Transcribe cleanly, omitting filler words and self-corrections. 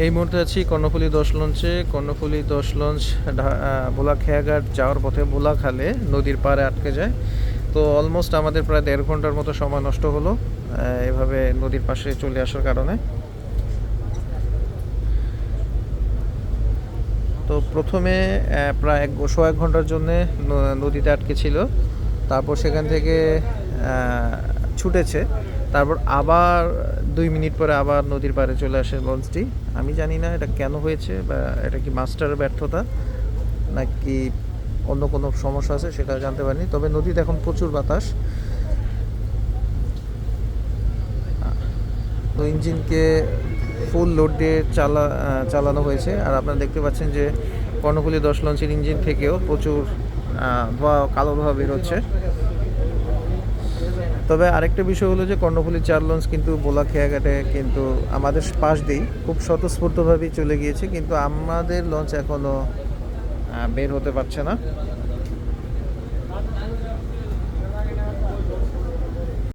এই মুহূর্তে আছি কর্ণফুলী 10 লঞ্চে। কর্ণফুলী 10 লঞ্চ ভোলা খেয়াঘাট যাওয়ার পথে ভোলা খালে নদীর পাড়ে আটকে যায়। তো অলমোস্ট আমাদের প্রায় 1.5 ঘন্টার মতো সময় নষ্ট হলো এভাবে নদীর পাশে চলে আসার কারণে। তো প্রথমে প্রায় 1 ঘন্টার জন্যে নদীতে আটকে ছিল, তারপর সেখান থেকে ছুটেছে, তারপর আবার 2 মিনিট পরে আবার নদীর পাড়ে চলে আসে লঞ্চটি। আমি জানি না এটা কেন হয়েছে, বা এটা কি মাস্টারের ব্যর্থতা নাকি অন্য কোনো সমস্যা আছে সেটা জানতে পারিনি। তবে নদীতে এখন প্রচুর বাতাস। তো ইঞ্জিনকে ফুল লোড দিয়ে চালানো হয়েছে। আর আপনারা দেখতে পাচ্ছেন যে কর্ণফুলী 10 লঞ্চের ইঞ্জিন থেকেও প্রচুর ধোঁয়া, কালো ধোঁয়া বেরোচ্ছে। তবে আরেকটা বিষয় হলো যে কর্ণফুলী 4 লঞ্চ কিন্তু ভোলা খেয়াঘাটে কিন্তু আমাদের পাশ দিয়েই খুব স্বতঃস্ফূর্তভাবেই চলে গিয়েছে, কিন্তু আমাদের লঞ্চ এখনও বের হতে পারছে না।